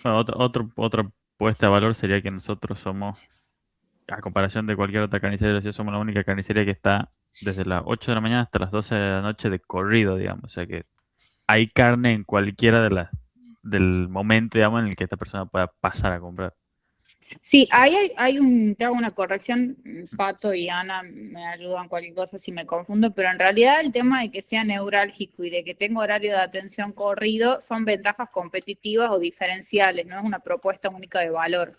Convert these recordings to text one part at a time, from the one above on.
Bueno, otra puesta de valor sería que nosotros somos, a comparación de cualquier otra carnicería de la ciudad, somos la única carnicería que está desde las 8 de la mañana hasta las 12 de la noche de corrido, digamos. O sea que hay carne en cualquiera del momento, digamos, en el que esta persona pueda pasar a comprar. Sí, ahí te hago una corrección, Pato y Ana me ayudan cualquier cosa si me confundo, pero en realidad el tema de que sea neurálgico y de que tenga horario de atención corrido son ventajas competitivas o diferenciales, no es una propuesta única de valor.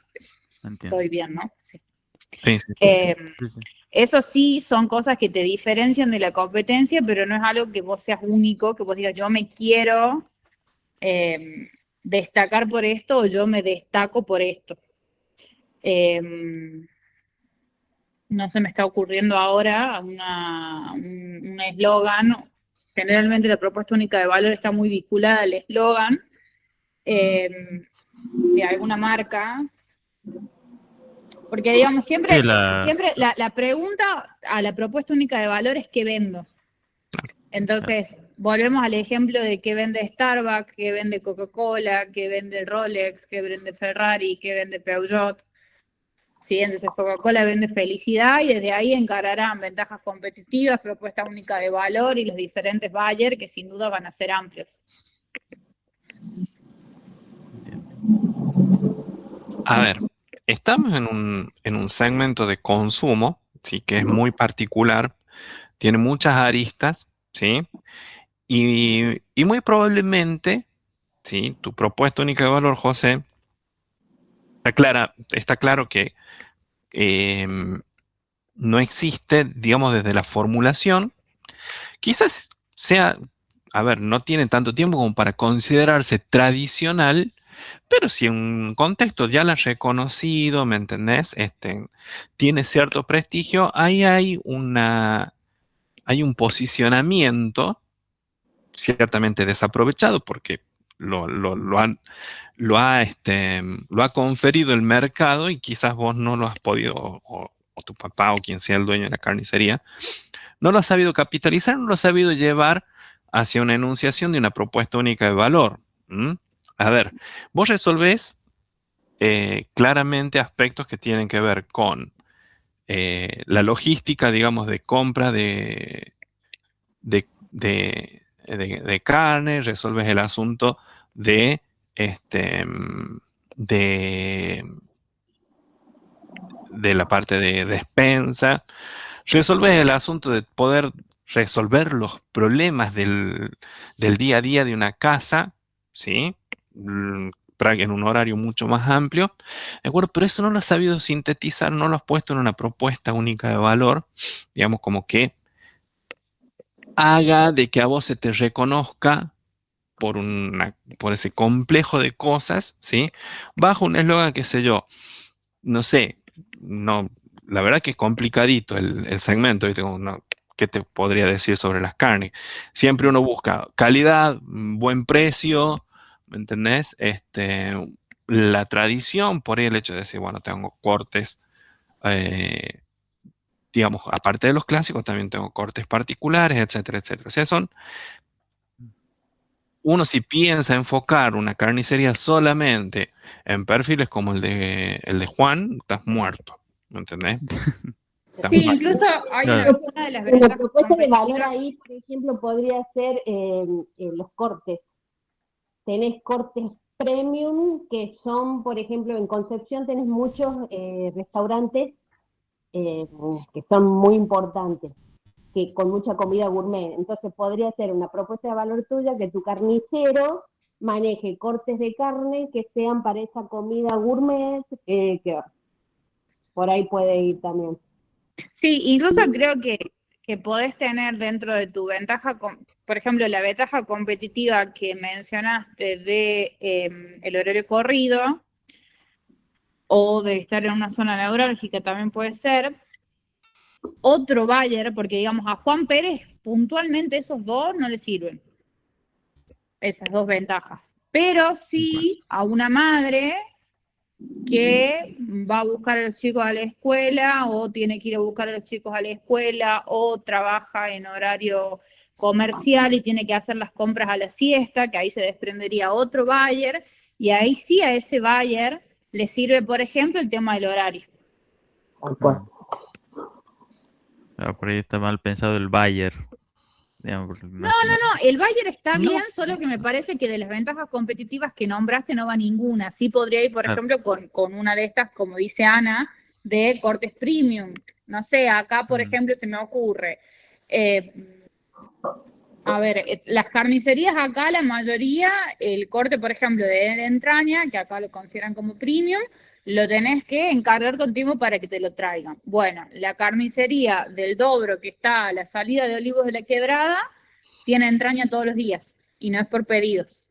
Entiendo. Estoy bien, ¿no? Sí. Sí, sí. Eh, Sí, sí. Eso sí, son cosas que te diferencian de la competencia, pero no es algo que vos seas único, que vos digas, yo me quiero destacar por esto o yo me destaco por esto. No se me está ocurriendo ahora un eslogan. Generalmente la propuesta única de valor está muy vinculada al eslogan eh, de alguna marca, porque digamos, Sí, siempre la pregunta a la propuesta única de valor es ¿qué vendo? Entonces, volvemos al ejemplo de qué vende Starbucks, qué vende Coca-Cola, qué vende Rolex, qué vende Ferrari, qué vende Peugeot. ¿Sí? Entonces Coca-Cola vende felicidad y desde ahí encararán ventajas competitivas, propuesta única de valor y los diferentes buyers que sin duda van a ser amplios. entiendo. A ver, estamos en un segmento de consumo, sí, que es muy particular, tiene muchas aristas, ¿sí? Y muy probablemente, ¿sí? Tu propuesta única de valor, José, está claro que em, no existe, digamos, desde la formulación. Quizás sea, a ver, no tiene tanto tiempo como para considerarse tradicional, pero si en un contexto ya la has reconocido, ¿me entendés? Tiene cierto prestigio, ahí hay un posicionamiento ciertamente desaprovechado porque lo, lo, lo han- lo ha conferido el mercado y quizás vos no lo has podido, o tu papá o quien sea el dueño de la carnicería, no lo ha sabido capitalizar, no lo ha sabido llevar hacia una enunciación de una propuesta única de valor. ¿M? A ver, vos resolvés claramente aspectos que tienen que ver con la logística, digamos, de compra de carne, resolves el asunto de, este, mm, de, de la parte de despensa, resolves el asunto de poder resolver los problemas del día a día de una casa, ¿sí? En un horario mucho más amplio, ¿de acuerdo? Pero eso no lo has sabido sintetizar, no lo has puesto en una propuesta única de valor, digamos, como que haga de que a vos se te reconozca por ese complejo de cosas, ¿sí? Bajo un eslogan, qué sé yo, no sé, no, la verdad que es complicadito el segmento, ¿viste? ¿Qué te podría decir sobre las carnes? Siempre uno busca calidad, buen precio, ¿me entendés? La tradición, por ahí el hecho de decir, bueno, tengo cortes, eh, digamos, aparte de los clásicos, también tengo cortes particulares, etcétera, etcétera. O sea, uno si piensa enfocar una carnicería solamente en perfiles como el de Juan, estás muerto, ¿me entendés? Estás Sí, muerto. incluso hay Claro. una de las La ventajas propuesta de valor competitivas. ahí, por ejemplo, podría ser los cortes. Tenés cortes premium que son, por ejemplo, en Concepción tenés muchos restaurantes eh, que son muy importantes, que con mucha comida gourmet. Entonces podría ser una propuesta de valor tuya que tu carnicero maneje cortes de carne que sean para esa comida gourmet, que por ahí puede ir también. Sí, incluso creo que podés tener dentro de tu ventaja, por ejemplo, la ventaja competitiva que mencionaste de el horario corrido o de estar en una zona neurálgica también puede ser. Otro buyer, porque digamos a Juan Pérez puntualmente esos dos no le sirven, esas dos ventajas. Pero sí a una madre que va a buscar a los chicos a la escuela o tiene que ir a buscar a los chicos a la escuela o trabaja en horario comercial y tiene que hacer las compras a la siesta, que ahí se desprendería otro buyer y ahí sí a ese buyer le sirve, por ejemplo, el tema del horario. Tal cual. Por ahí está mal pensado el buyer. Digamos, porque No, el buyer está No. bien, solo que me parece que de las ventajas competitivas que nombraste no va ninguna. Sí podría ir, por Claro. ejemplo, con una de estas, como dice Ana, de cortes premium. No sé, acá, por ejemplo, se me ocurre. A ver, las carnicerías acá, la mayoría, el corte, por ejemplo, de entraña, que acá lo consideran como premium, lo tenés que encargar con tiempo para que te lo traigan. Bueno, la carnicería del Dobro, que está a la salida de Olivos de la Quebrada, tiene entraña todos los días y no es por pedidos.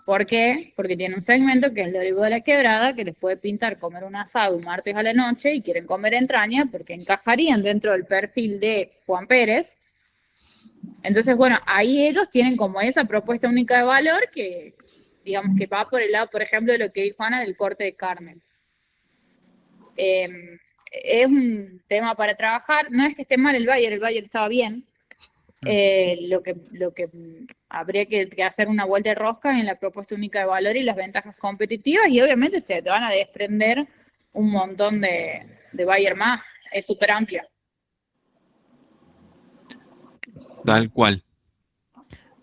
¿Por qué? Porque tiene un segmento que es el de Olivos de la Quebrada, que les puede pintar comer un asado un martes a la noche y quieren comer entraña porque encajarían dentro del perfil de Juan Pérez. Entonces, bueno, ahí ellos tienen como esa propuesta única de valor que, digamos, que va por el lado, por ejemplo, de lo que dijo Ana del corte de carne. Es un tema para trabajar. No es que esté mal el Bayer estaba bien. Lo que habría que hacer una vuelta de rosca en la propuesta única de valor y las ventajas competitivas, y obviamente se te van a desprender un montón de Bayer más. Es súper amplia. Tal cual.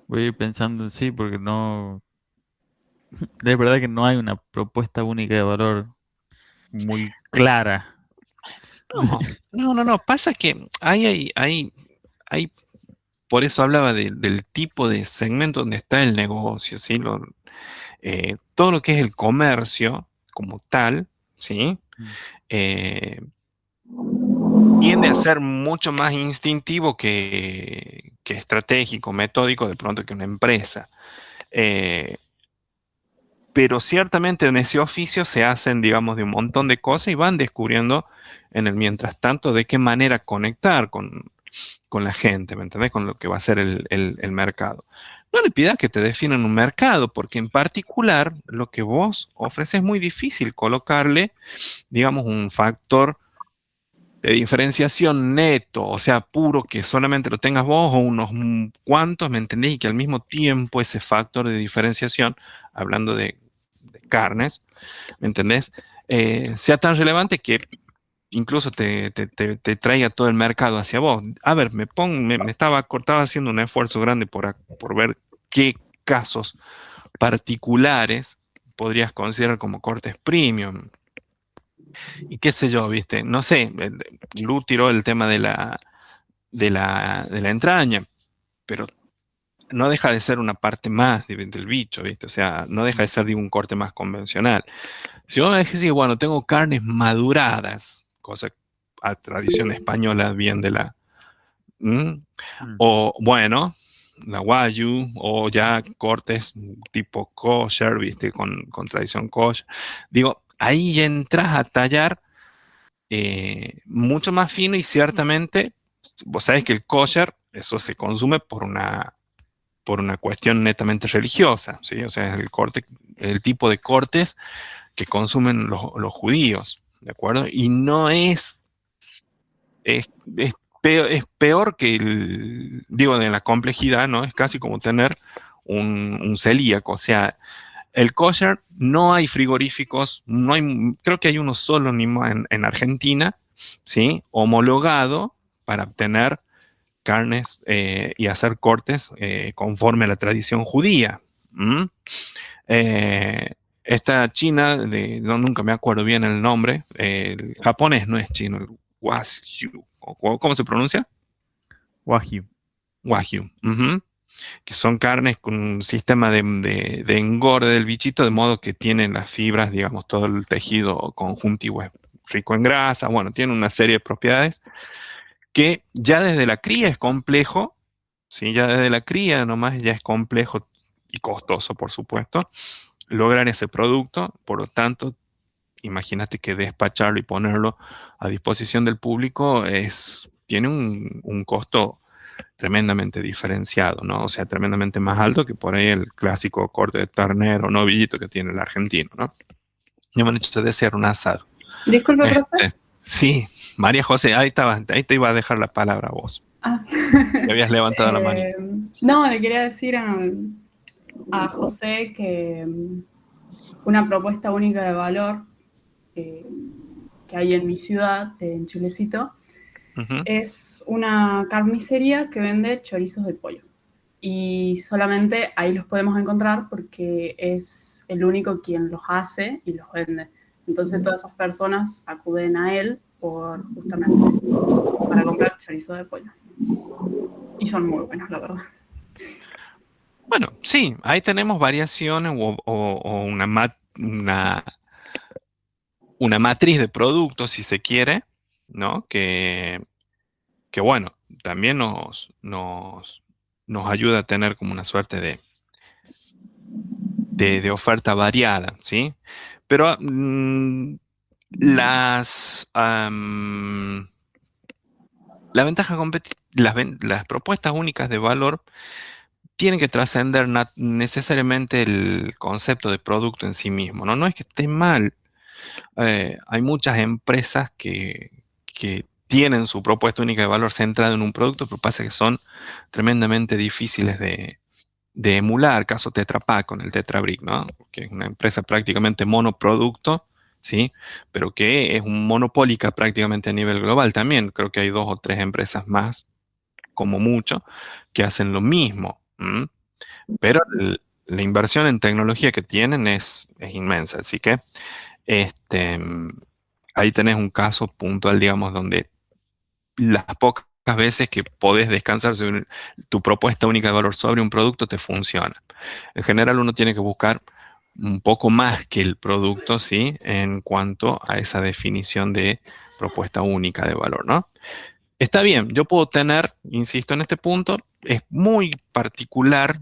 Voy a ir pensando, sí, porque no. De verdad que no hay una propuesta única de valor muy clara. No. Pasa que hay, por eso hablaba del tipo de segmento donde está el negocio, ¿sí? Todo lo que es el comercio como tal, ¿sí? Mm. Tiende a ser mucho más instintivo que estratégico, metódico, de pronto que una empresa. Eh, pero ciertamente en ese oficio se hacen, digamos, de un montón de cosas y van descubriendo en el mientras tanto de qué manera conectar con la gente, ¿me entendés? Con lo que va a ser el mercado. No le pidas que te definan un mercado, porque en particular lo que vos ofreces es muy difícil colocarle, digamos, un factor de diferenciación neto, o sea, puro, que solamente lo tengas vos o unos cuantos, ¿me entendés? Y que al mismo tiempo ese factor de diferenciación, hablando de carnes, ¿me entendés? Sea tan relevante que incluso te traiga todo el mercado hacia vos. A ver, estaba haciendo un esfuerzo grande por ver qué casos particulares podrías considerar como cortes premium. Y qué sé yo, viste, no sé, Lu tiró el tema de la entraña, pero no deja de ser una parte más del bicho, viste, o sea, no deja de ser de un corte más convencional. Si vos me decís, bueno, tengo carnes maduradas, cosa a tradición española bien de la... ¿Mm? Mm. O bueno, la Wagyu, o ya cortes tipo kosher, viste, con tradición kosher. Digo, ahí ya entras a tallar mucho más fino y ciertamente, vos sabés que el kosher, eso se consume por una cuestión netamente religiosa, ¿sí? O sea, es el tipo de cortes que consumen los judíos, ¿de acuerdo? Y no es peor que digo, de la complejidad, ¿no? Es casi como tener un celíaco, o sea, el kosher no hay frigoríficos, creo que hay uno solo en Argentina, ¿sí? Homologado para obtener carnes y hacer cortes conforme a la tradición judía. ¿Mm? Eh, Esta china, no, nunca me acuerdo bien el nombre, el japonés no es chino, el Wagyu, ¿cómo se pronuncia? Wagyu. Wagyu. Ujú. Que son carnes con un sistema de engorde del bichito, de modo que tienen las fibras, digamos, todo el tejido conjuntivo es rico en grasa, bueno, tiene una serie de propiedades que ya desde la cría es complejo, ¿sí? Ya desde la cría nomás ya es complejo y costoso, por supuesto, lograr ese producto, por lo tanto, imagínate que despacharlo y ponerlo a disposición del público tiene un costo tremendamente diferenciado, ¿no? O sea, tremendamente más alto que por ahí el clásico corte de ternero, novillito que tiene el argentino, ¿no? Yo me han hecho desear un asado. Disculpe, profe. Sí, María José, ahí te iba a dejar la palabra a vos. Ah. Te habías levantado la mano. No, le quería decir a José que una propuesta única de valor que hay en mi ciudad, en Chilecito, Ujú. es una carnicería que vende chorizos de pollo. Y solamente ahí los podemos encontrar porque es el único quien los hace y los vende. Entonces todas esas personas acuden a él por justamente para comprar chorizo de pollo. Y son muy buenos, la verdad. Bueno, sí, ahí tenemos variaciones o una matriz de productos, si se quiere, ¿no? Que bueno, también nos ayuda a tener como una suerte de oferta variada, ¿sí? Pero las, la ventaja las propuestas únicas de valor tienen que trascender necesariamente el concepto de producto en sí mismo, ¿no? No es que esté mal. Hay muchas empresas que tienen su propuesta única de valor centrada en un producto, pero pasa que son tremendamente difíciles de emular. Caso Tetra Pak con el Tetra Brick, ¿no? Que es una empresa prácticamente monoproducto, ¿sí? Pero que es un monopólica prácticamente a nivel global también. Creo que hay 2 o 3 empresas más, como mucho, que hacen lo mismo. Pero la inversión en tecnología que tienen es inmensa. Así que este, ahí tenés un caso puntual, digamos, donde las pocas veces que podés descansar sobre tu propuesta única de valor sobre un producto te funciona. En general uno tiene que buscar un poco más que el producto, ¿sí? En cuanto a esa definición de propuesta única de valor, ¿no? Está bien, yo puedo tener, insisto en este punto, es muy particular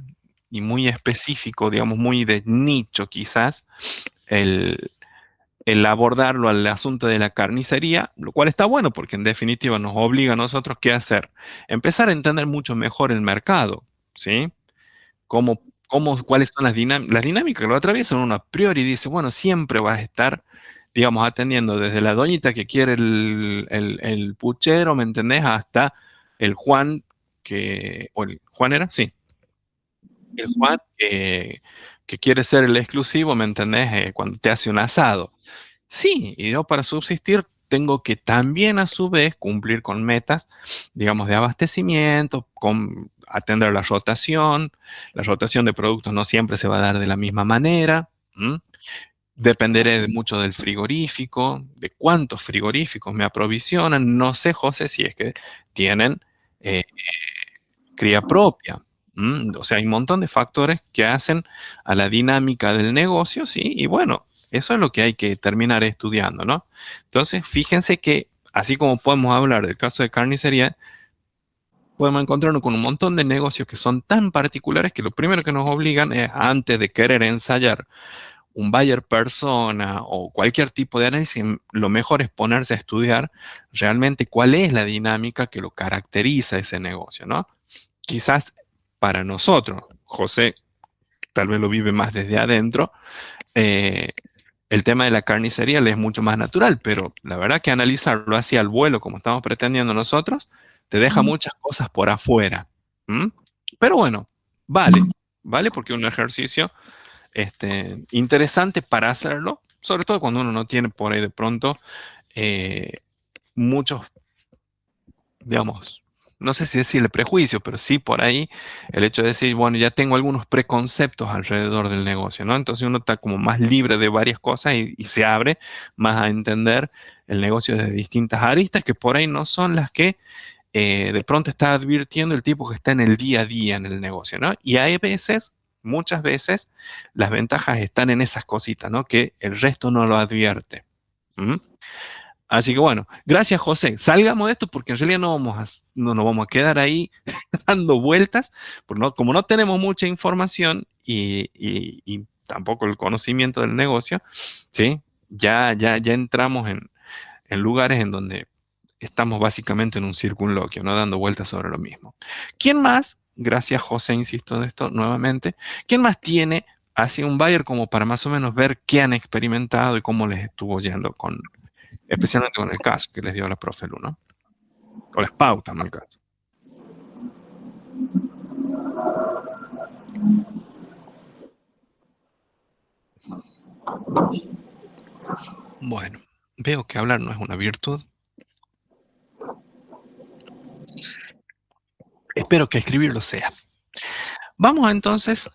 y muy específico, digamos, muy de nicho quizás, el, el abordarlo al asunto de la carnicería, lo cual está bueno porque en definitiva nos obliga a nosotros qué hacer. Empezar a entender mucho mejor el mercado, ¿sí? Cuáles son las dinámicas que lo atraviesan uno a priori dice, bueno, siempre vas a estar, digamos, atendiendo desde la doñita que quiere el puchero, ¿me entendés? Hasta el Juan o el Juan era, sí, el Juan que quiere ser el exclusivo, ¿me entendés? Cuando te hace un asado. Sí, y yo para subsistir tengo que también a su vez cumplir con metas, digamos, de abastecimiento, con atender la rotación. La rotación de productos no siempre se va a dar de la misma manera. ¿M? Dependeré mucho del frigorífico, de cuántos frigoríficos me aprovisionan. No sé, José, si es que tienen eh, cría propia. O sea, hay un montón de factores que hacen a la dinámica del negocio, ¿sí? Y bueno, eso es lo que hay que terminar estudiando, ¿no? Entonces, fíjense que, así como podemos hablar del caso de carnicería, podemos encontrarnos con un montón de negocios que son tan particulares que lo primero que nos obligan es, antes de querer ensayar un buyer persona o cualquier tipo de análisis, lo mejor es ponerse a estudiar realmente cuál es la dinámica que lo caracteriza ese negocio, ¿no? Quizás para nosotros, José tal vez lo vive más desde adentro, eh, el tema de la carnicería le es mucho más natural, pero la verdad que analizarlo así al vuelo como estamos pretendiendo nosotros, te deja muchas cosas por afuera. ¿M? Pero bueno, vale porque es un ejercicio interesante para hacerlo, sobre todo cuando uno no tiene por ahí de pronto eh, muchos, digamos, no sé si decirle prejuicio, pero sí por ahí el hecho de decir, bueno, ya tengo algunos preconceptos alrededor del negocio, ¿no? Entonces uno está como más libre de varias cosas y se abre más a entender el negocio desde distintas aristas que por ahí no son las que de pronto está advirtiendo el tipo que está en el día a día en el negocio, ¿no? Y hay veces, muchas veces, las ventajas están en esas cositas, ¿no? Que el resto no lo advierte. ¿Mm? Así que bueno, gracias José. Salgamos de esto porque en realidad no nos vamos a quedar ahí dando vueltas, como no tenemos mucha información y tampoco el conocimiento del negocio, ¿sí? Ya entramos en lugares en donde estamos básicamente en un circunloquio, ¿no? Dando vueltas sobre lo mismo. ¿Quién más? Gracias José, insisto de esto nuevamente. ¿Quién más tiene así un buyer como para más o menos ver qué han experimentado y cómo les estuvo yendo especialmente con el caso que les dio la profe Lu, ¿no? O las pautas, ¿no? El caso. Bueno, veo que hablar no es una virtud. Espero que escribirlo sea. Vamos entonces,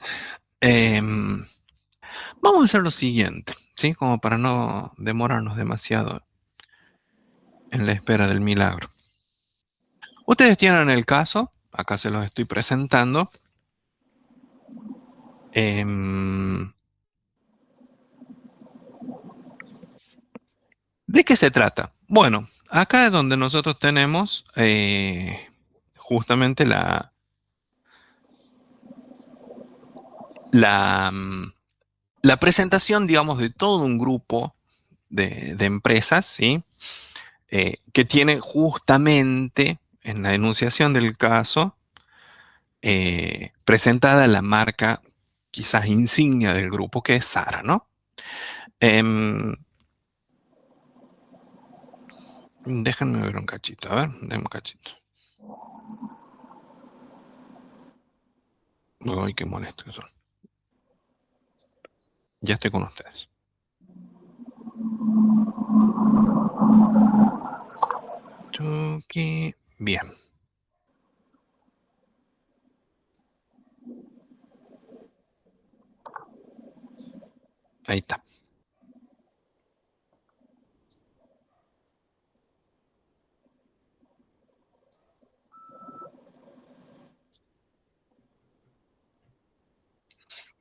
vamos a hacer lo siguiente, ¿sí? Como para no demorarnos demasiado en la espera del milagro. Ustedes tienen el caso, acá se los estoy presentando. ¿De qué se trata? Bueno, acá es donde nosotros tenemos justamente la, la presentación, digamos, de todo un grupo de empresas, ¿sí? Que tiene justamente en la enunciación del caso presentada la marca quizás insignia del grupo, que es Zara, ¿no? Déjenme ver un cachito, a ver, déjenme un cachito. Uy, qué molesto que son. Ya estoy con ustedes. Tuki. Bien. Ahí está.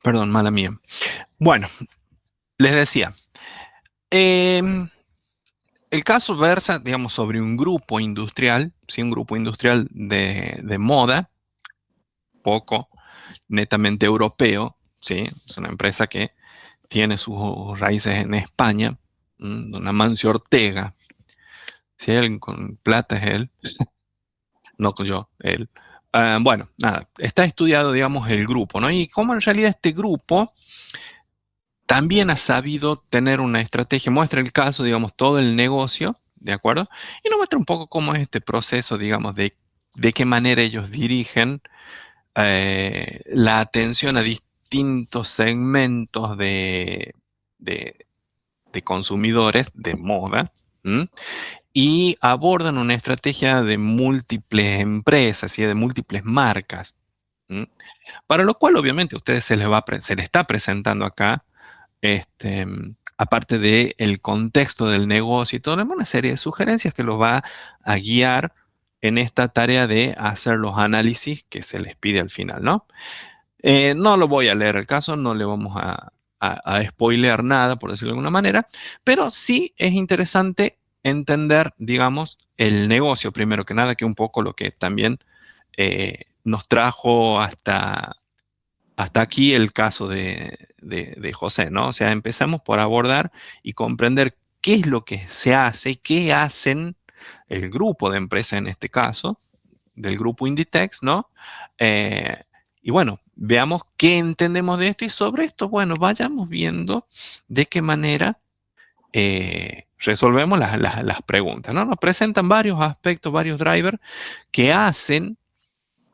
Perdón, mala mía. Bueno, les decía, el caso versa, digamos, sobre un grupo industrial, ¿sí? Un grupo industrial de moda, poco, netamente europeo, ¿sí? Es una empresa que tiene sus raíces en España, don Amancio Ortega. Si hay alguien con plata es él, no yo, él. Bueno, nada, está estudiado, digamos, el grupo, ¿no? Y cómo en realidad este grupo también ha sabido tener una estrategia, muestra el caso, digamos, todo el negocio, ¿de acuerdo? Y nos muestra un poco cómo es este proceso, digamos, de qué manera ellos dirigen la atención a distintos segmentos de consumidores de moda, ¿m? Y abordan una estrategia de múltiples empresas y de múltiples marcas, ¿m? Para lo cual obviamente a ustedes se les está presentando acá, aparte del contexto del negocio y todo, una serie de sugerencias que los va a guiar en esta tarea de hacer los análisis que se les pide al final, ¿no? No lo voy a leer el caso, no le vamos a spoilear nada, por decirlo de alguna manera, pero sí es interesante entender, digamos, el negocio, primero que nada, que un poco lo que también nos trajo hasta aquí el caso de José, ¿no? O sea, empezamos por abordar y comprender qué es lo que se hace y qué hacen el grupo de empresas en este caso, del grupo Inditex, ¿no? Y bueno, veamos qué entendemos de esto y sobre esto, bueno, vayamos viendo de qué manera resolvemos las preguntas, ¿no? Nos presentan varios aspectos, varios drivers que hacen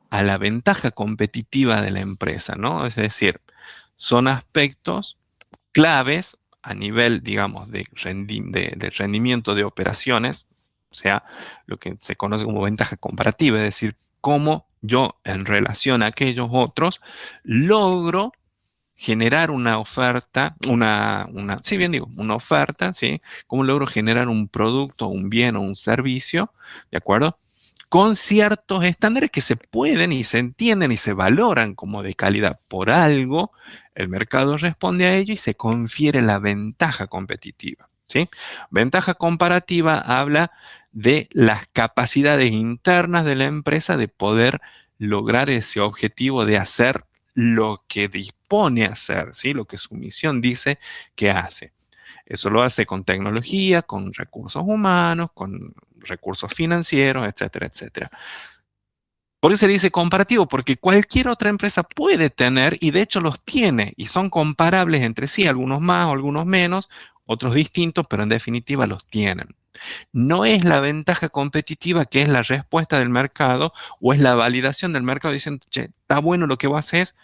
a la ventaja competitiva de la empresa, ¿no? Es decir, son aspectos claves a nivel, digamos, de rendimiento de operaciones, o sea, lo que se conoce como ventaja comparativa, es decir, cómo yo en relación a aquellos otros logro generar una oferta, sí, bien digo, una oferta, ¿sí? Cómo logro generar un producto, un bien o un servicio, ¿de acuerdo? Con ciertos estándares que se pueden y se entienden y se valoran como de calidad. Por algo, el mercado responde a ello y se confiere la ventaja competitiva, ¿sí? Ventaja comparativa habla de las capacidades internas de la empresa de poder lograr ese objetivo de hacer lo que dispone a hacer, ¿sí? Lo que su misión dice que hace. Eso lo hace con tecnología, con recursos humanos, con recursos financieros, etcétera, etcétera. ¿Por qué se dice comparativo? Porque cualquier otra empresa puede tener, y de hecho los tiene, y son comparables entre sí, algunos más o algunos menos, otros distintos, pero en definitiva los tienen. No es la ventaja competitiva que es la respuesta del mercado o es la validación del mercado diciendo, che, está bueno lo que vos haces,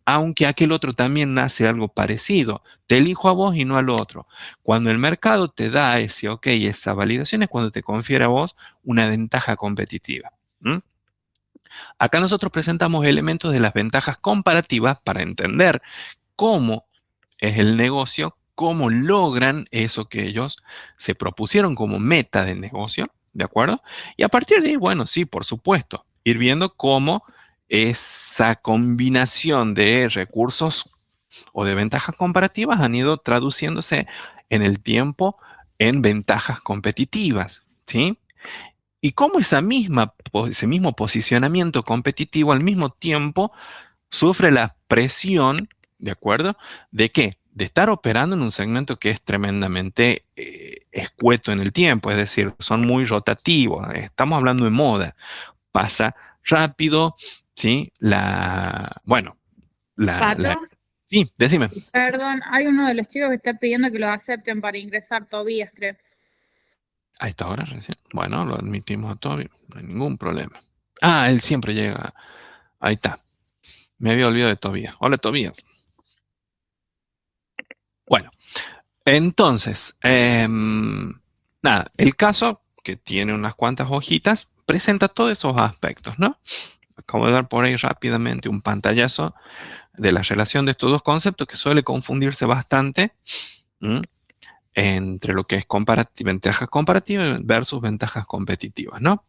aunque aquel otro también hace algo parecido. Te elijo a vos y no al otro. Cuando el mercado te da ese ok, esa validación es cuando te confiere a vos una ventaja competitiva. ¿Mm? Acá nosotros presentamos elementos de las ventajas comparativas para entender cómo es el negocio, cómo logran eso que ellos se propusieron como meta de negocio, ¿de acuerdo? Y a partir de ahí, bueno, sí, por supuesto, ir viendo cómo esa combinación de recursos o de ventajas comparativas han ido traduciéndose en el tiempo en ventajas competitivas, ¿sí? Y cómo ese mismo posicionamiento competitivo al mismo tiempo sufre la presión, ¿de acuerdo? ¿De qué? De estar operando en un segmento que es tremendamente escueto en el tiempo, es decir, son muy rotativos. Estamos hablando de moda. Pasa rápido, ¿sí? Bueno, Pato, sí, decime. perdón, hay uno de los chicos que está pidiendo que lo acepten para ingresar, Tobías, creo. A esta hora recién. Bueno, lo admitimos a Toby, no hay ningún problema. Ah, él siempre llega. Ahí está. Me había olvidado de Tobías. Hola, Tobías. Bueno, entonces, nada, el caso, que tiene unas cuantas hojitas, presenta todos esos aspectos, ¿no? Acabo de dar por ahí rápidamente un pantallazo de la relación de estos dos conceptos que suele confundirse bastante. ¿Mm? Entre lo que es ventajas comparativas versus ventajas competitivas, ¿no?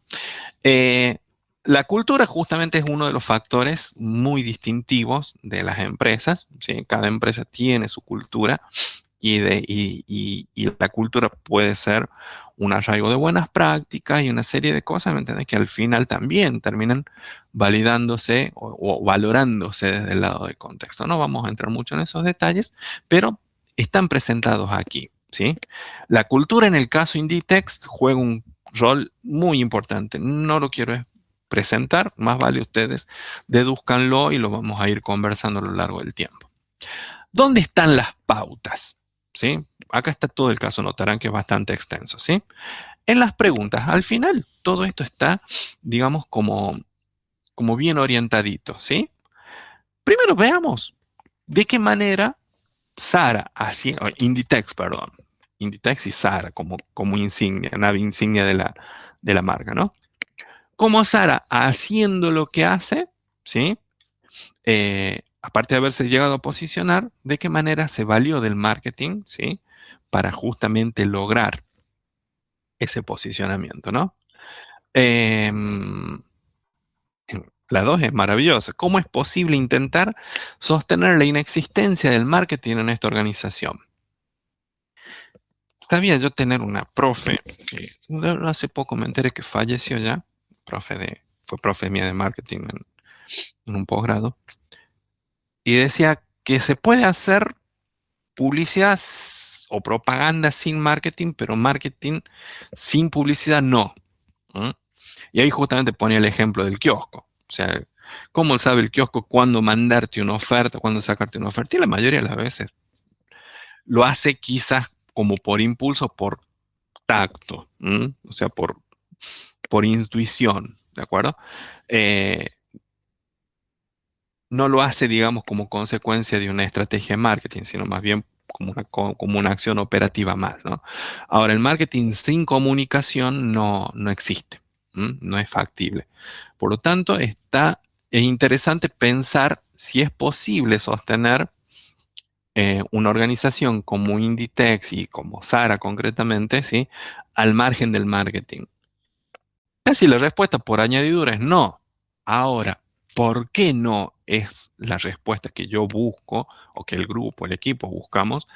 La cultura justamente es uno de los factores muy distintivos de las empresas, ¿sí? Cada empresa tiene su cultura y la cultura puede ser un arraigo de buenas prácticas y una serie de cosas, ¿me entiendes? Que al final también terminan validándose o valorándose desde el lado del contexto. No vamos a entrar mucho en esos detalles, pero están presentados aquí, ¿sí? La cultura en el caso Inditex juega un rol muy importante. No lo quiero presentar, más vale ustedes deduzcanlo y lo vamos a ir conversando a lo largo del tiempo. ¿Dónde están las pautas? ¿Sí? Acá está todo el caso, notarán que es bastante extenso, ¿sí? En las preguntas, al final, todo esto está, digamos, como bien orientadito, ¿sí? Primero veamos de qué manera Zara, Inditex, perdón, Inditex y Zara como insignia, nave insignia de la marca, ¿no? Como Zara haciendo lo que hace, ¿sí? Aparte de haberse llegado a posicionar, de qué manera se valió del marketing, ¿sí? Para justamente lograr ese posicionamiento, ¿no? La 2 es maravillosa. ¿Cómo es posible intentar sostener la inexistencia del marketing en esta organización? Sabía yo tener una profe, que hace poco me enteré que falleció ya, fue profe mía de marketing en un posgrado, y decía que se puede hacer publicidad o propaganda sin marketing, pero marketing sin publicidad no. ¿Mm? Y ahí justamente ponía el ejemplo del kiosco. O sea, ¿cómo sabe el kiosco cuándo mandarte una oferta, cuándo sacarte una oferta? Y la mayoría de las veces lo hace quizás como por impulso, por tacto, o sea, por intuición, ¿de acuerdo? Eh, no lo hace, digamos, como consecuencia de una estrategia de marketing, sino más bien como una acción operativa más, ¿no? Ahora, el marketing sin comunicación no existe, no es factible. Por lo tanto, es interesante pensar si es posible sostener una organización como Inditex y como Zara concretamente, ¿sí? Al margen del marketing. Casi la respuesta por añadidura es no. Ahora, ¿por qué no es la respuesta que yo busco o que el grupo, el equipo buscamos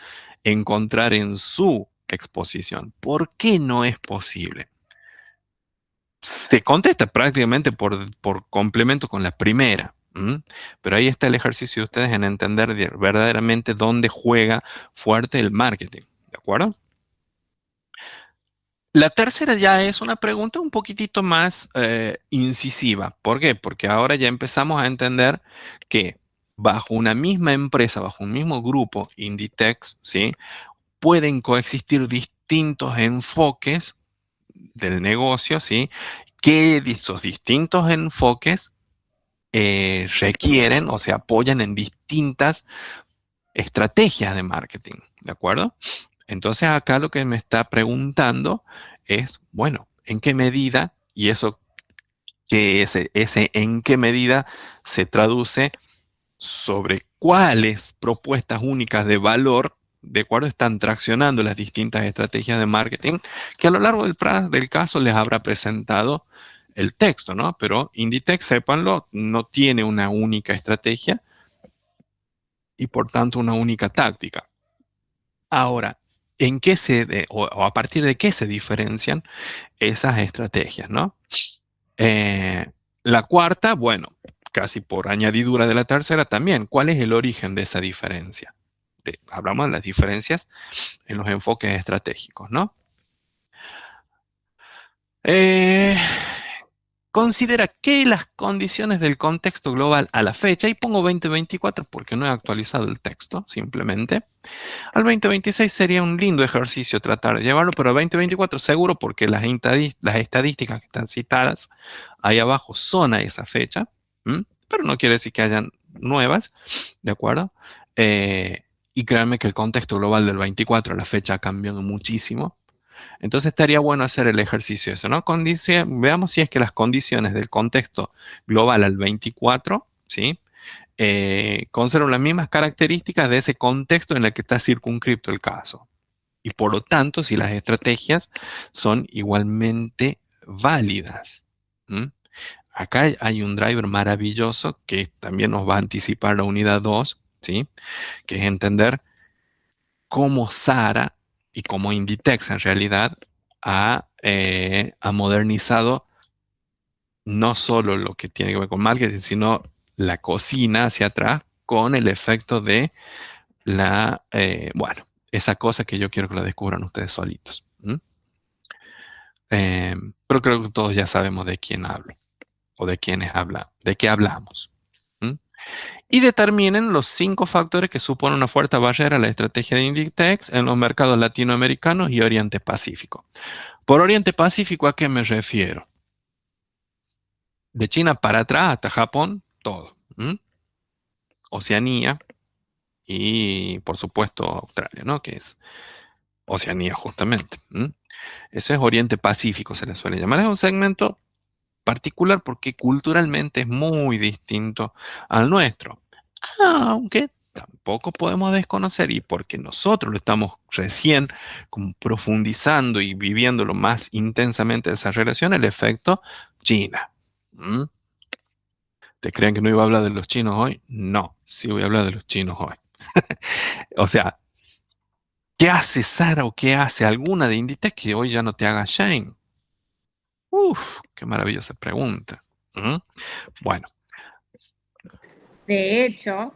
encontrar en su exposición? ¿Por qué no es posible? Se contesta prácticamente por complemento con la primera. Pero ahí está el ejercicio de ustedes en entender verdaderamente dónde juega fuerte el marketing. ¿De acuerdo? La tercera ya es una pregunta un poquitito más incisiva. ¿Por qué? Porque ahora ya empezamos a entender que bajo una misma empresa, bajo un mismo grupo, Inditex, ¿sí? Pueden coexistir distintos enfoques del negocio, ¿sí? Que esos distintos enfoques requieren o se apoyan en distintas estrategias de marketing, ¿de acuerdo? Entonces acá lo que me está preguntando es, bueno, ¿en qué medida? Y eso que ese en qué medida se traduce sobre cuáles propuestas únicas de valor, de acuerdo, están traccionando las distintas estrategias de marketing que a lo largo del caso les habrá presentado el texto, ¿no? Pero Inditex, sépanlo, no tiene una única estrategia y por tanto una única táctica. Ahora, ¿en qué o a partir de qué se diferencian esas estrategias, ¿no? La cuarta, bueno, casi por añadidura de la tercera también, ¿cuál es el origen de esa diferencia? Hablamos de las diferencias en los enfoques estratégicos, ¿no? Considera que las condiciones del contexto global a la fecha, y pongo 2024 porque no he actualizado el texto, simplemente. Al 2026 sería un lindo ejercicio tratar de llevarlo, pero al 2024 seguro porque las estadísticas que están citadas ahí abajo son a esa fecha, pero no quiere decir que hayan nuevas, ¿de acuerdo? Y créanme que el contexto global del 24 a la fecha ha cambiado muchísimo. Entonces estaría bueno hacer el ejercicio eso, ¿no? Veamos si es que las condiciones del contexto global al 24, ¿sí? Conservan las mismas características de ese contexto en el que está circunscripto el caso. Y por lo tanto, si las estrategias son igualmente válidas. Acá hay un driver maravilloso que también nos va a anticipar la unidad 2, ¿sí? Que es entender cómo Zara y cómo Inditex en realidad ha modernizado no solo lo que tiene que ver con marketing, sino la cocina hacia atrás con el efecto de bueno, esa cosa que yo quiero que la descubran ustedes solitos. Pero creo que todos ya sabemos de quién hablo o de quiénes habla, de qué hablamos. Y determinen los 5 factores que suponen una fuerte barrera a la estrategia de Inditex en los mercados latinoamericanos y Oriente Pacífico. Por Oriente Pacífico, ¿a qué me refiero? De China para atrás hasta Japón, todo. Oceanía y, por supuesto, Australia, ¿no? Que es Oceanía justamente. Eso es Oriente Pacífico, se le suele llamar. Es un segmento particular porque culturalmente es muy distinto al nuestro. Aunque tampoco podemos desconocer, y porque nosotros lo estamos recién como profundizando y viviéndolo más intensamente esa relación, el efecto China. ¿Te creen que no iba a hablar de los chinos hoy? No, sí voy a hablar de los chinos hoy. O sea, ¿qué hace Sara o qué hace alguna de Inditex que hoy ya no te haga Shane? Uf, qué maravillosa pregunta. Bueno. De hecho,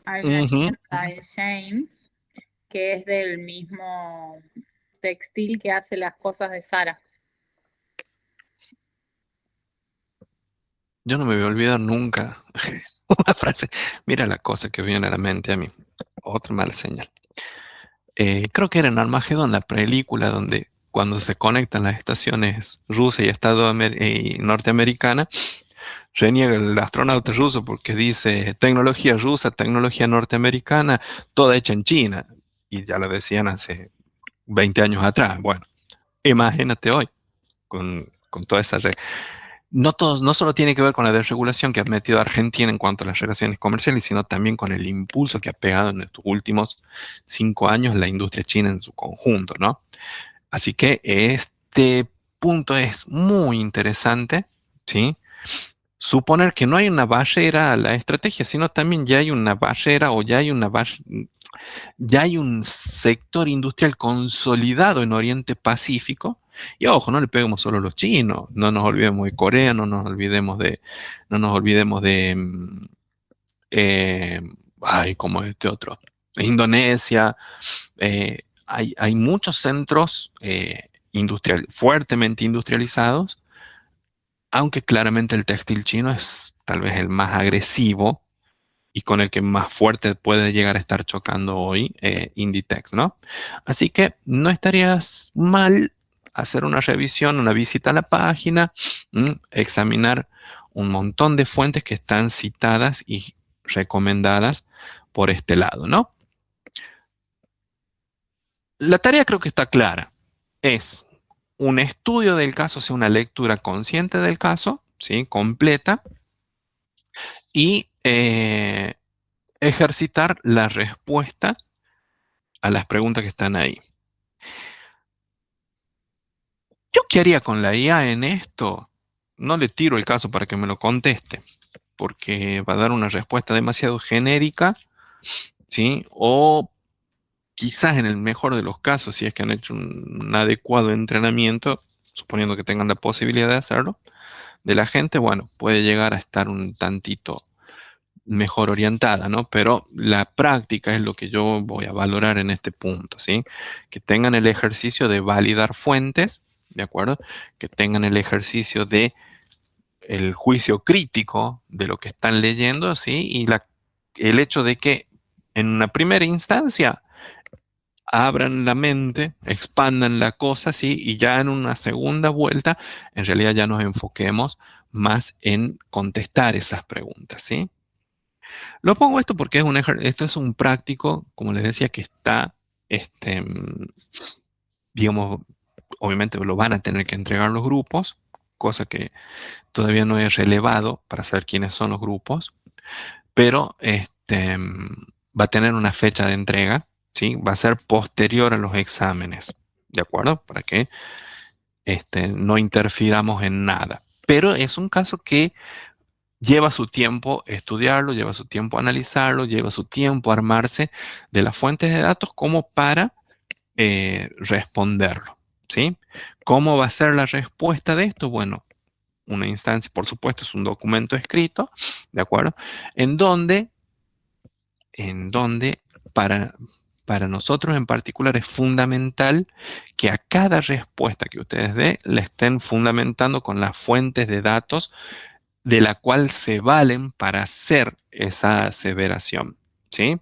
hay una Ujú. tienda de Shane que es del mismo textil que hace las cosas de Zara. Yo no me voy a olvidar nunca una frase. Mira la cosa que viene a la mente a mí. Otra mala señal. Creo que era en Armagedón, la película donde cuando se conectan las estaciones rusa y norteamericana, reniega el astronauta ruso porque dice tecnología rusa, tecnología norteamericana, toda hecha en China. Y ya lo decían hace 20 años atrás. Bueno, imagínate hoy con toda esa no solo tiene que ver con la desregulación que ha metido Argentina en cuanto a las relaciones comerciales, sino también con el impulso que ha pegado en estos últimos 5 años la industria china en su conjunto, ¿no? Así que este punto es muy interesante, ¿sí? Suponer que no hay una barrera a la estrategia, sino también ya hay una barrera o ya hay un sector industrial consolidado en Oriente Pacífico. Y ojo, no le peguemos solo a los chinos, no nos olvidemos de Corea, no nos olvidemos de ¿cómo es este otro? Indonesia. Hay muchos centros fuertemente industrializados, aunque claramente el textil chino es tal vez el más agresivo y con el que más fuerte puede llegar a estar chocando hoy Inditex, ¿no? Así que no estarías mal hacer una revisión, una visita a la página, examinar un montón de fuentes que están citadas y recomendadas por este lado, ¿no? La tarea creo que está clara. Es un estudio del caso, o sea, una lectura consciente del caso, ¿sí? Completa, y ejercitar la respuesta a las preguntas que están ahí. ¿Yo qué haría con la IA en esto? No le tiro el caso para que me lo conteste, porque va a dar una respuesta demasiado genérica, ¿sí? O quizás en el mejor de los casos, si es que han hecho un adecuado entrenamiento, suponiendo que tengan la posibilidad de hacerlo, de la gente, bueno, puede llegar a estar un tantito mejor orientada, ¿no? Pero la práctica es lo que yo voy a valorar en este punto, ¿sí? Que tengan el ejercicio de validar fuentes, ¿de acuerdo? Que tengan el ejercicio de el juicio crítico de lo que están leyendo, ¿sí? Y el hecho de que en una primera instancia abran la mente, expandan la cosa, ¿sí? Y ya en una segunda vuelta, en realidad ya nos enfoquemos más en contestar esas preguntas, ¿sí? Lo pongo esto porque esto es un práctico, como les decía, que está, digamos, obviamente lo van a tener que entregar los grupos, cosa que todavía no he relevado para saber quiénes son los grupos, pero va a tener una fecha de entrega, ¿sí? Va a ser posterior a los exámenes, ¿de acuerdo? Para que no interfiramos en nada. Pero es un caso que lleva su tiempo estudiarlo, lleva su tiempo analizarlo, lleva su tiempo armarse de las fuentes de datos como para responderlo, ¿sí? ¿Cómo va a ser la respuesta de esto? Bueno, una instancia, por supuesto, es un documento escrito, ¿de acuerdo? En donde para, para nosotros en particular es fundamental que a cada respuesta que ustedes den le estén fundamentando con las fuentes de datos de la cual se valen para hacer esa aseveración, ¿sí?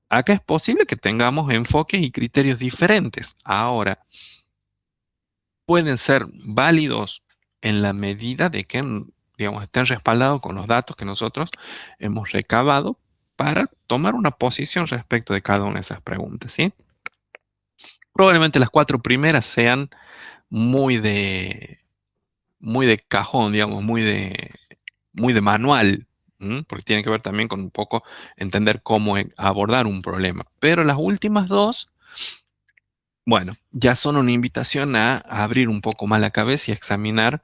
Acá es posible que tengamos enfoques y criterios diferentes. Ahora, pueden ser válidos en la medida de que, digamos, estén respaldados con los datos que nosotros hemos recabado para tomar una posición respecto de cada una de esas preguntas, ¿sí? Probablemente las 4 primeras sean muy muy de cajón, digamos, muy de manual, porque tiene que ver también con un poco entender cómo abordar un problema. Pero las últimas 2, bueno, ya son una invitación a abrir un poco más la cabeza y a examinar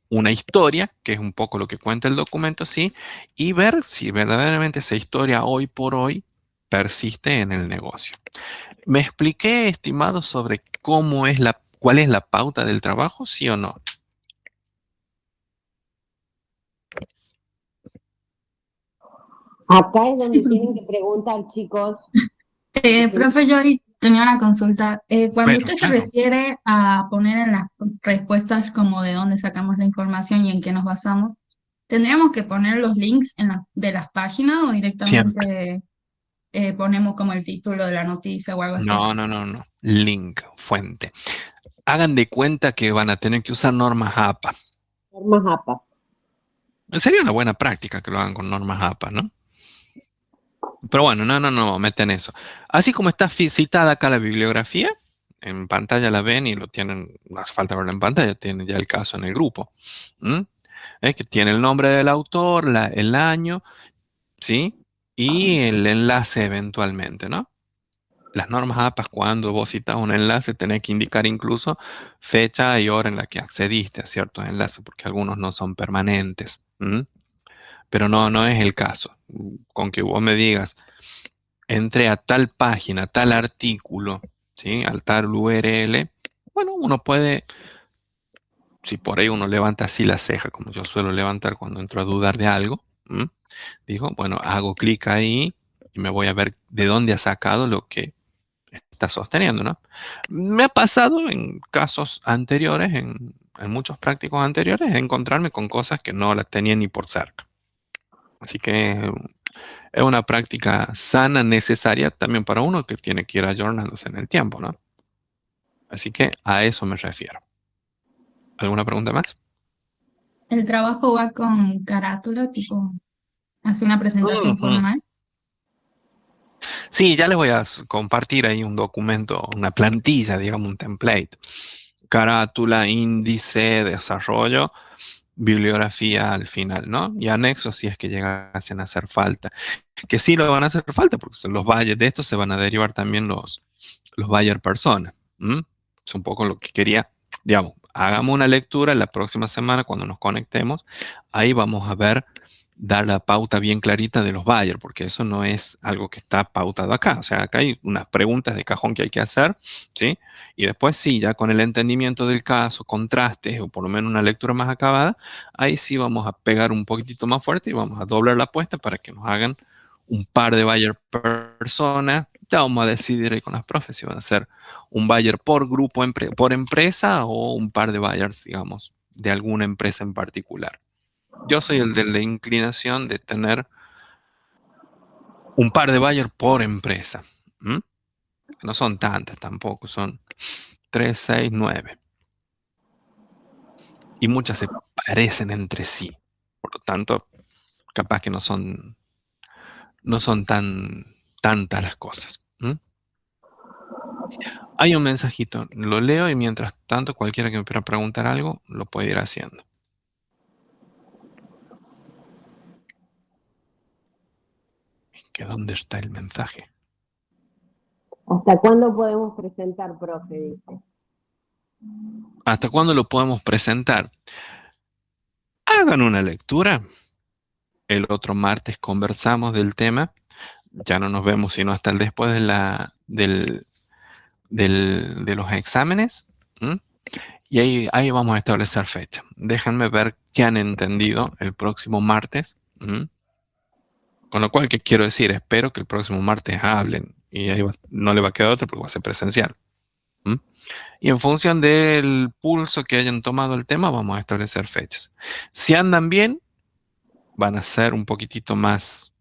una historia, que es un poco lo que cuenta el documento, ¿sí? Y ver si verdaderamente esa historia hoy por hoy persiste en el negocio. ¿Me expliqué, estimado, sobre cuál es la pauta del trabajo, sí o no? Acá es Sí, donde tienen que preguntar, chicos. profe, yo ahí tenía una consulta. Cuando Pero usted se claro, refiere a poner en las respuestas como de dónde sacamos la información y en qué nos basamos, ¿tendríamos que poner los links de las páginas o siempre. directamente ponemos como el título de la noticia o algo así? No, no, no, no. Link, fuente. Hagan de cuenta que van a tener que usar normas APA. Normas APA. Sería una buena práctica que lo hagan con normas APA, ¿no? Pero bueno, no, meten eso. Así como está citada acá la bibliografía, en pantalla la ven y lo tienen, no hace falta verlo en pantalla, tienen ya el caso en el grupo. Que tiene el nombre del autor, el año, ¿sí? Y el enlace eventualmente, ¿no? Las normas APA, cuando vos citas un enlace, tenés que indicar incluso fecha y hora en la que accediste a ciertos enlaces, porque algunos no son permanentes. Pero no es el caso. Con que vos me digas, entré a tal página, tal artículo, ¿sí? Al tal URL, bueno, uno puede, si por ahí uno levanta así la ceja, como yo suelo levantar cuando entro a dudar de algo, digo, bueno, hago clic ahí y me voy a ver de dónde ha sacado lo que está sosteniendo, ¿no? Me ha pasado en casos anteriores, en muchos prácticos anteriores, encontrarme con cosas que no las tenía ni por cerca. Así que es una práctica sana, necesaria también para uno que tiene que ir ayornándose en el tiempo, ¿no? Así que a eso me refiero. ¿Alguna pregunta más? El trabajo va con carátula, tipo, hace una presentación Ujú. formal. Sí, ya les voy a compartir ahí un documento, una plantilla, digamos, un template. Carátula, índice, desarrollo, bibliografía al final, ¿no? Y anexos si es que llegasen a hacer falta. Que sí lo van a hacer falta, porque los Bayer de estos se van a derivar también los Bayer personas. ¿M? Es un poco lo que quería, digamos, hagamos una lectura la próxima semana cuando nos conectemos. Ahí vamos a ver, dar la pauta bien clarita de los Bayer, porque eso no es algo que está pautado acá. O sea, acá hay unas preguntas de cajón que hay que hacer, ¿sí? Y después sí, ya con el entendimiento del caso, contrastes o por lo menos una lectura más acabada, ahí sí vamos a pegar un poquitito más fuerte y vamos a doblar la apuesta para que nos hagan un par de Bayer per persona. Ya vamos a decidir ahí con las profes si van a ser un Bayer por grupo, por empresa o un par de Bayers, digamos, de alguna empresa en particular. Yo soy el de la inclinación de tener un par de Bayer por empresa. ¿M? No son tantas tampoco, son 3, 6, 9. Y muchas se parecen entre sí. Por lo tanto, capaz que no son tantas las cosas. ¿M? Hay un mensajito, lo leo y mientras tanto cualquiera que me quiera preguntar algo lo puede ir haciendo. ¿Que dónde está el mensaje? ¿Hasta cuándo podemos presentar, profe? Dice. ¿Hasta cuándo lo podemos presentar? Hagan una lectura. El otro martes conversamos del tema. Ya no nos vemos sino hasta el después de los exámenes. ¿M? Y ahí vamos a establecer fecha. Déjenme ver qué han entendido el próximo martes. ¿M? Con lo cual, ¿qué quiero decir? Espero que el próximo martes hablen. Y ahí no le va a quedar otro porque va a ser presencial. ¿M? Y en función del pulso que hayan tomado el tema, vamos a establecer fechas. Si andan bien, van a ser un poquitito más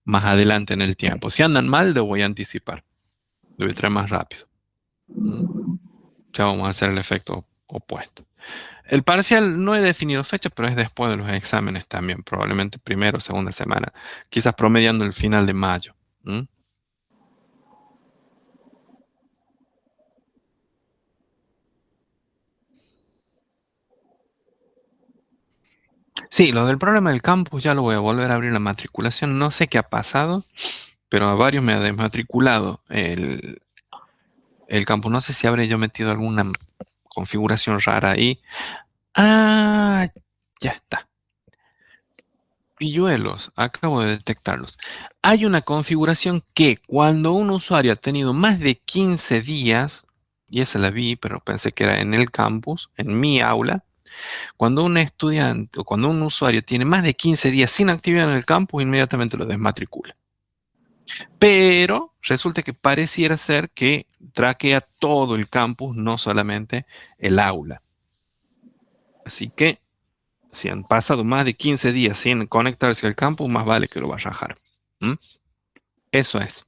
adelante en el tiempo. Si andan mal, lo voy a anticipar. Lo voy a traer más rápido. ¿M? Ya vamos a hacer el efecto opuesto. El parcial no he definido fecha, pero es después de los exámenes también, probablemente primera o segunda semana, quizás promediando el final de mayo. ¿M? Sí, lo del problema del campus ya lo voy a volver a abrir la matriculación. No sé qué ha pasado, pero a varios me ha desmatriculado el campus. No sé si habré yo metido alguna configuración rara ahí. Ah, ya está. Pilluelos, acabo de detectarlos. Hay una configuración que cuando un usuario ha tenido más de 15 días, y esa la vi, pero pensé que era en el campus, en mi aula, cuando un estudiante o cuando un usuario tiene más de 15 días sin actividad en el campus, inmediatamente lo desmatricula. Pero resulta que pareciera ser que traquea todo el campus, no solamente el aula. Así que si han pasado más de 15 días sin conectarse al campus, más vale que lo vaya a rajar. ¿Mm? Eso es.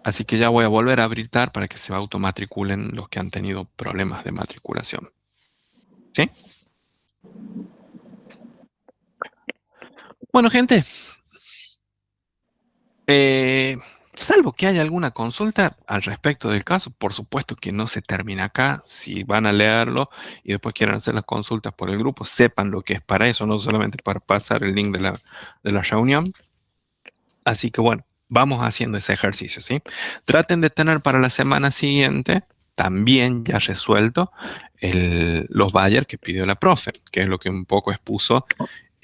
Así que ya voy a volver a habilitar para que se automatriculen los que han tenido problemas de matriculación. ¿Sí? Bueno, gente. Salvo que haya alguna consulta al respecto del caso, por supuesto que no se termina acá. Si van a leerlo y después quieren hacer las consultas por el grupo, sepan lo que es para eso, no solamente para pasar el link de la reunión. Así que bueno, vamos haciendo ese ejercicio, ¿sí? Traten de tener para la semana siguiente también ya resuelto los Bayer que pidió la profe, que es lo que un poco expuso.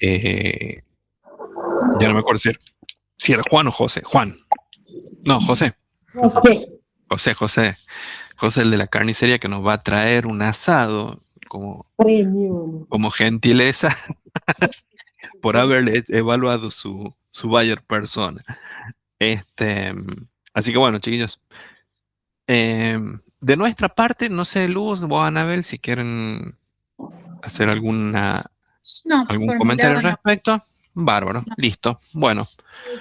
Ya no me acuerdo si era Juan o José. Juan. No, José. José, el de la carnicería que nos va a traer un asado como gentileza por haberle evaluado su Bayer persona. Así que bueno, chiquillos. De nuestra parte, no sé, Luz, vos, Anabel, si quieren hacer algún No, por mi comentario lado al no. respecto. Bárbaro, listo. Bueno,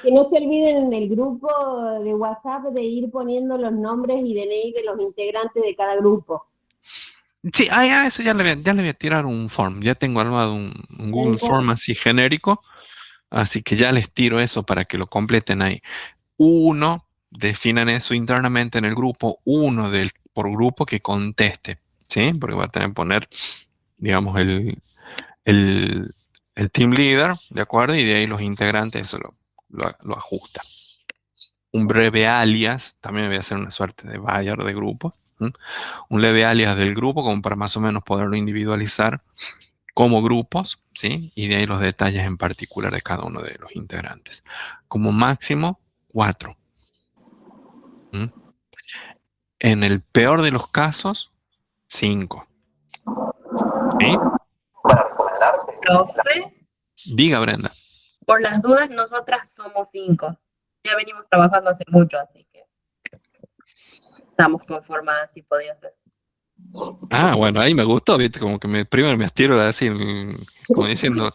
Que no se olviden en el grupo de WhatsApp de ir poniendo los nombres y DNI de los integrantes de cada grupo. Sí, eso ya le voy a tirar un form. Ya tengo armado un Google Form así genérico. Así que ya les tiro eso para que lo completen ahí. Definan eso internamente en el grupo. Por grupo que conteste. ¿Sí? Porque va a tener que poner, digamos, el, el team leader, ¿de acuerdo? Y de ahí los integrantes eso lo ajusta. Un breve alias, también voy a hacer una suerte de buyer de grupo. Un leve alias del grupo como para más o menos poderlo individualizar como grupos, ¿sí? Y de ahí los detalles en particular de cada uno de los integrantes. Como máximo, 4. En el peor de los casos, 5. ¿Sí? Profe, Diga, Brenda. por las dudas, nosotras somos 5. Ya venimos trabajando hace mucho, así que estamos conformadas y podía ser. Bueno, ahí me gustó, ¿viste? Como que primero me estiro así, como diciendo,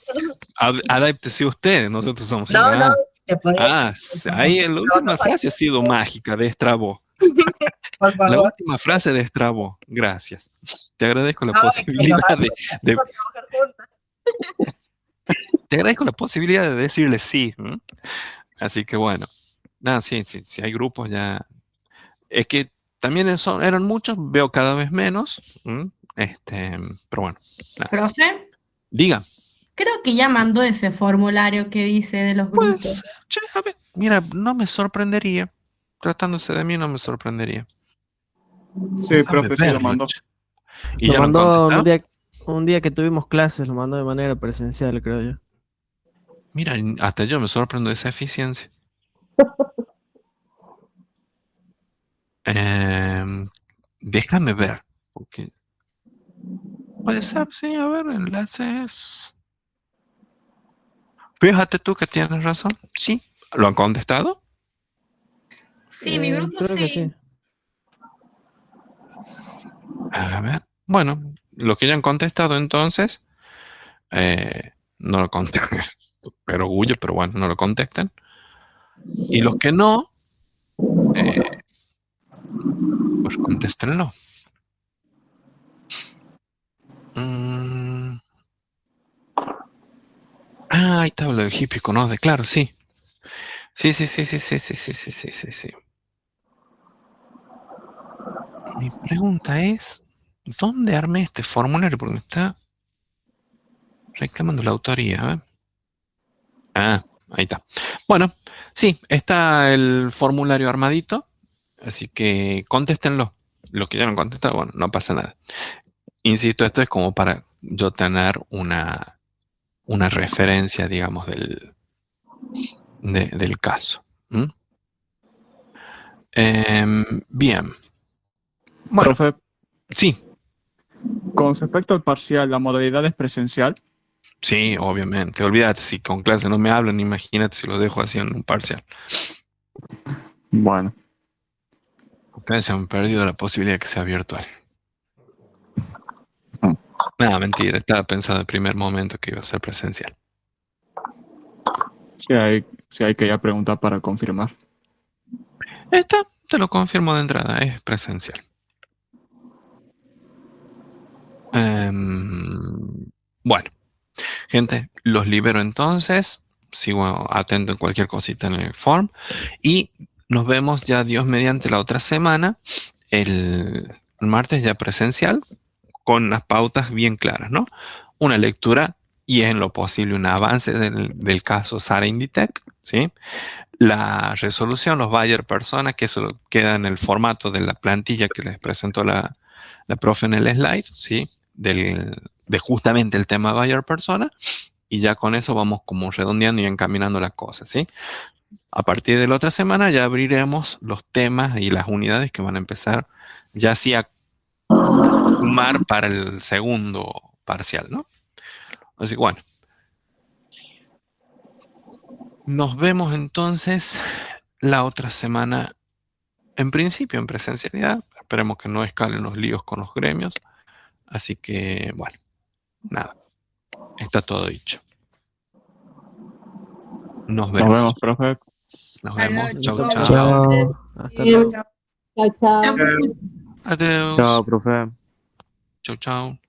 adáptese usted, nosotros somos 5. No, se podía. Ahí la última frase ha sido mágica, destrabó. Por La favor. última frase destrabó. Gracias. Te agradezco la posibilidad de trabajar juntas. te agradezco la posibilidad de decirle sí. Así que bueno. Nada, sí, hay grupos ya. Es que también eran muchos, veo cada vez menos. Pero bueno. Nada. Profe, Diga. creo que ya mandó ese formulario que dice de los grupos. Pues, a ver, mira, no me sorprendería. Tratándose de mí, no me sorprendería. Sí, Déjame profe, sí lo verlo, mandó. che. ¿Y Lo ya lo han mandó contestado? un día que tuvimos clases, lo mandó de manera presencial, creo yo. Mira, hasta yo me sorprendo de esa eficiencia. Déjame ver. Porque puede ser, sí, a ver, enlaces. Fíjate tú que tienes razón. Sí. ¿Lo han contestado? Sí, mi grupo Creo que sí. A ver. Bueno, los que ya han contestado entonces, no lo contestan. Pero orgullo, pero bueno, no lo contestan. Y los que no, pues contéstenlo. Ahí está lo de hippie conoce, claro, sí. Sí. Mi pregunta es, ¿dónde armé este formulario? Porque me está reclamando la autoría. Ahí está. Bueno, sí, está el formulario armadito, así que contéstenlo. Los que ya no han contestado, bueno, no pasa nada. Insisto, esto es como para yo tener una referencia, digamos, del caso. Bien. Bueno, Profe, sí, con respecto al parcial, ¿la modalidad es presencial? sí, obviamente. Olvídate, si con clase no me hablan, imagínate si lo dejo así en un parcial. Bueno, Ustedes se han perdido la posibilidad de que sea virtual. Nada, mentira, estaba pensado en el primer momento que iba a ser presencial. sí hay que ya preguntar para confirmar. Esta, te lo confirmo de entrada, es presencial. Bueno, gente, los libero entonces. Sigo atento en cualquier cosita en el form. Y nos vemos ya, Dios mediante, la otra semana, el martes ya presencial, con las pautas bien claras, ¿no? Una lectura y en lo posible un avance del caso Sara Inditec, ¿sí? La resolución, los buyer personas, que eso queda en el formato de la plantilla que les presentó la profe en el slide, ¿sí? De justamente el tema buyer persona, y ya con eso vamos como redondeando y encaminando las cosas, ¿sí? A partir de la otra semana ya abriremos los temas y las unidades que van a empezar ya así a sumar para el segundo parcial, ¿no? Así que bueno. Nos vemos entonces la otra semana, en principio en presencialidad. Esperemos que no escalen los líos con los gremios. Así que, bueno, nada. Está todo dicho. Nos Nos vemos. vemos, profe. Nos Hasta vemos. luego, Chau, chicos. chau. Chao. Hasta Bien. luego. Chao, chao. Adiós. Chao, profe. Chau, chau.